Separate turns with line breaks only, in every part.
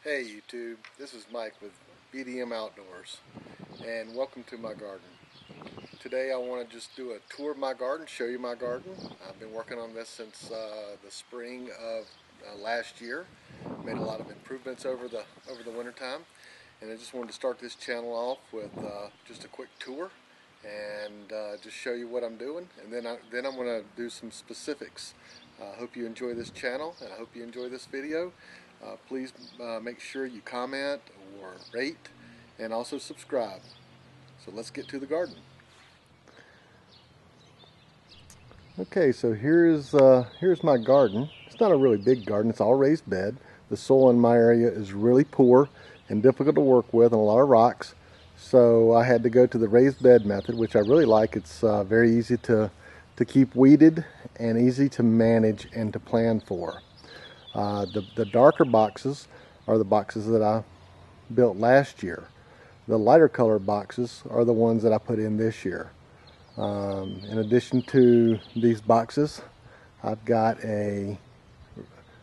Hey YouTube, this is Mike with BDM Outdoors, and welcome to my garden. Today I want to just do a tour of my garden, show you my garden. I've been working on this since the spring of last year. Made a lot of improvements over the winter time, and I just wanted to start this channel off with just a quick tour and just show you what I'm doing, and then I'm going to do some specifics. I hope you enjoy this channel, and I hope you enjoy this video. Please make sure you comment or rate and also subscribe. So let's get to the garden. Okay, so here's my garden. It's not a really big garden. It's all raised bed. The soil in my area is really poor and difficult to work with and a lot of rocks. So I had to go to the raised bed method, which I really like. It's very easy to keep weeded and easy to manage and to plan for. The darker boxes are the boxes that I built last year. The lighter colored boxes are the ones that I put in this year. In addition to these boxes, I've got an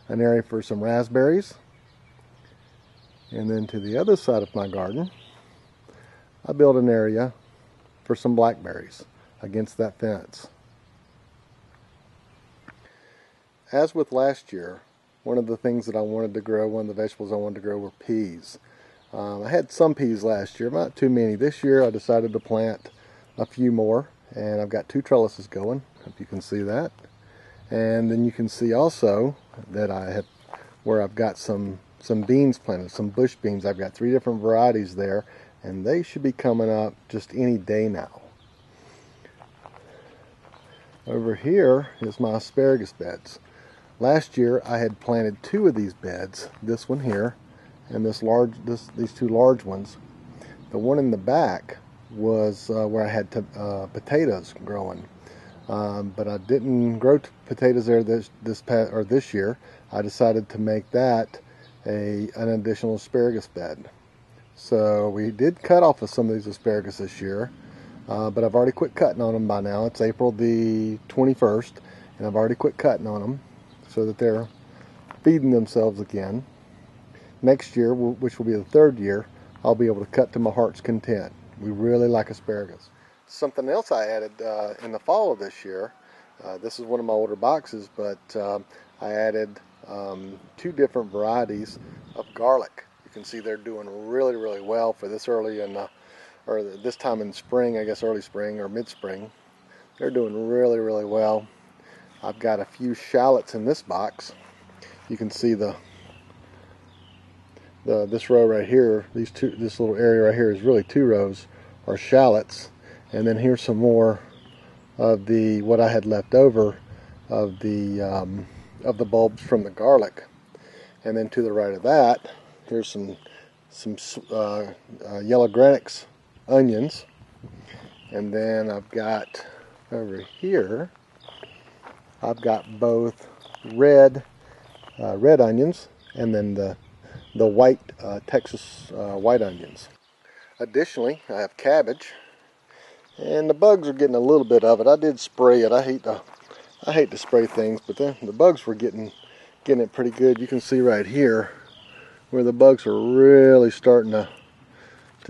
area for some raspberries. And then to the other side of my garden, I built an area for some blackberries against that fence. As with last year, one of the things that I wanted to grow, one of the vegetables I wanted to grow were peas. I had some peas last year, not too many. This year I decided to plant a few more, and I've got 2 trellises going. Hope you can see that. And then you can see also that I've got some beans planted, some bush beans. I've got 3 different varieties there, and they should be coming up just any day now. Over here is my asparagus beds. Last year I had planted 2 of these beds, this one here and these 2 large ones. The one in the back was where I had potatoes growing, but I didn't grow potatoes there this year. I decided to make that an additional asparagus bed. So we did cut off of some of these asparagus this year, but I've already quit cutting on them by now. It's April the 21st, and I've already quit cutting on them, so that they're feeding themselves again. Next year, which will be the 3rd year, I'll be able to cut to my heart's content. We really like asparagus. Something else I added in the fall of this year, this is one of my older boxes, but I added 2 different varieties of garlic. You can see they're doing really, really well for this early or this time in spring, I guess early spring or mid-spring. They're doing really, really well. I've got a few shallots in this box. You can see this row right here, this little area right here is really 2 rows are shallots, and then here's some more of what I had left over of the bulbs from the garlic. And then to the right of that, here's some yellow granix onions, and then I've got over here, I've got both red onions and then the white Texas white onions. Additionally, I have cabbage, and the bugs are getting a little bit of it. I did spray it. I hate to spray things, but the bugs were getting it pretty good. You can see right here where the bugs are really starting to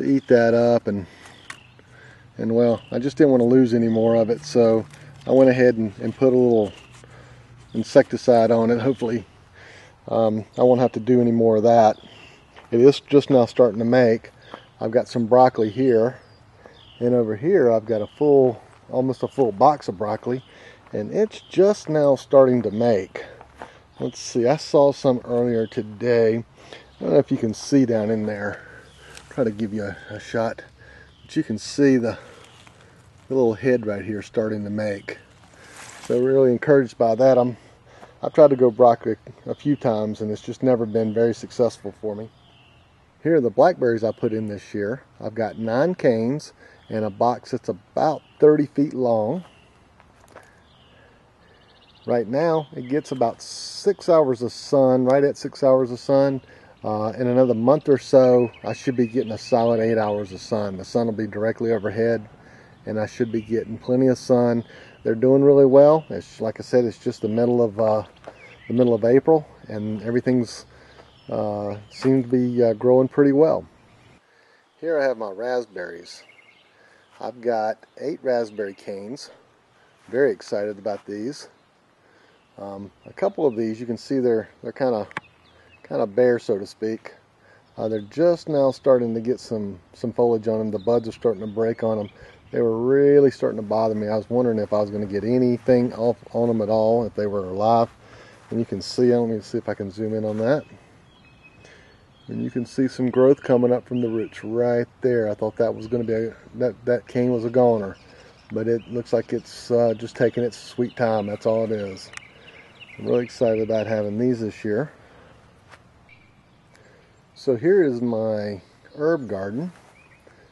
eat that up, and well, I just didn't want to lose any more of it, so I went ahead and put a little insecticide on it. Hopefully I won't have to do any more of that. It is just now starting to make. I've got some broccoli here, and over here I've got almost a full box of broccoli, and it's just now starting to make. Let's see, I saw some earlier today. I don't know if you can see down in there. I'll try to give you a shot, but you can see the little head right here starting to make. So really encouraged by that. I've tried to grow broccoli a few times, and it's just never been very successful for me. Here are the blackberries I put in this year. I've got 9 canes and a box that's about 30 feet long. Right now it gets about 6 hours of sun, right at 6 hours of sun. In another month or so I should be getting a solid 8 hours of sun. The sun will be directly overhead, and I should be getting plenty of sun. They're doing really well. It's, like I said, it's just the middle of April, and everything's seem to be growing pretty well. Here I have my raspberries. I've got 8 raspberry canes. Very excited about these. A couple of these, you can see they're kind of bare, so to speak. They're just now starting to get some foliage on them. The buds are starting to break on them. They were really starting to bother me. I was wondering if I was going to get anything off on them at all, if they were alive. And you can see, let me see if I can zoom in on that. And you can see some growth coming up from the roots right there. I thought that was going to be that cane was a goner, but it looks like it's just taking its sweet time. That's all it is. I'm really excited about having these this year. So here is my herb garden.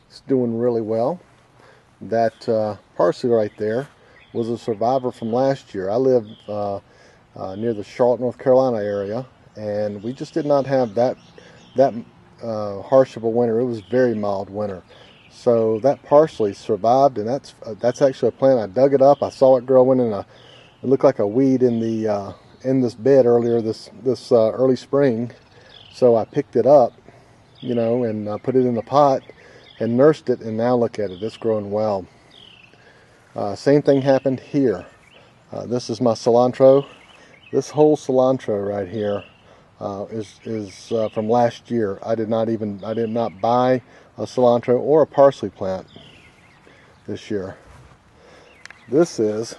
It's doing really well. That parsley right there was a survivor from last year. I live near the Charlotte, North Carolina area, and we just did not have that harsh of a winter. It was very mild winter. So that parsley survived, and that's actually a plant. I dug it up. I saw it growing, and it looked like a weed in this bed earlier this early spring. So I picked it up, you know, and put it in the pot and nursed it, and now look at it. It's growing well. Same thing happened here. This is my cilantro. This whole cilantro right here is from last year. I did not buy a cilantro or a parsley plant this year. This is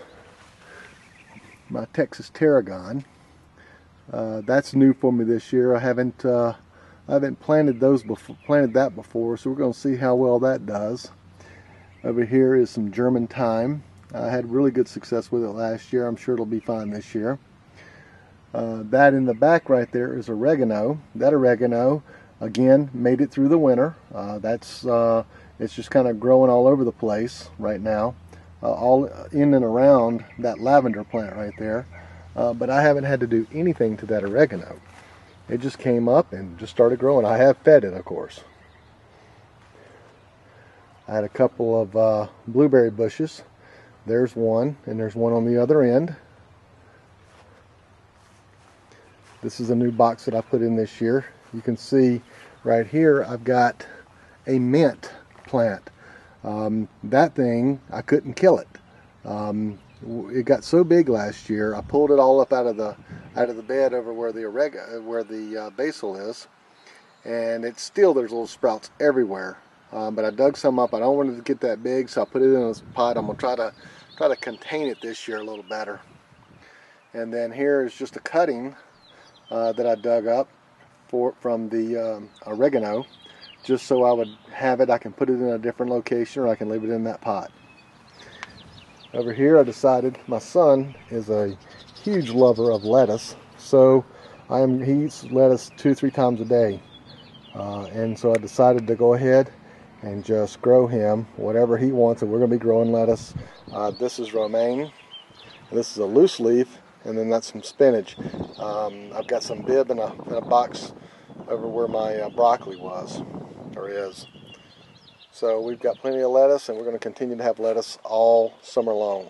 my Texas tarragon. That's new for me this year. I haven't planted that before, so we're going to see how well that does. Over here is some German thyme. I had really good success with it last year. I'm sure it'll be fine this year. That in the back right there is oregano. That oregano, again, made it through the winter. It's just kind of growing all over the place right now, all in and around that lavender plant right there. But I haven't had to do anything to that oregano. It just came up and just started growing. I have fed it, of course. I had a couple of blueberry bushes. There's one, and there's one on the other end. This is a new box that I put in this year. You can see right here I've got a mint plant. That thing, I couldn't kill it. It got so big last year, I pulled it all up out of the bed over where the basil is, and it's still, there's little sprouts everywhere. But I dug some up. I don't want it to get that big, so I put it in a pot. I'm gonna try to contain it this year a little better. And then here is just a cutting that I dug up from the oregano, just so I would have it. I can put it in a different location, or I can leave it in that pot. Over here I decided, my son is a huge lover of lettuce, so he eats lettuce 2-3 times a day. And so I decided to go ahead and just grow him whatever he wants, and we're going to be growing lettuce. This is romaine, this is a loose leaf, and then that's some spinach. I've got some bib in a box over where my broccoli was, or is. So we've got plenty of lettuce, and we're going to continue to have lettuce all summer long.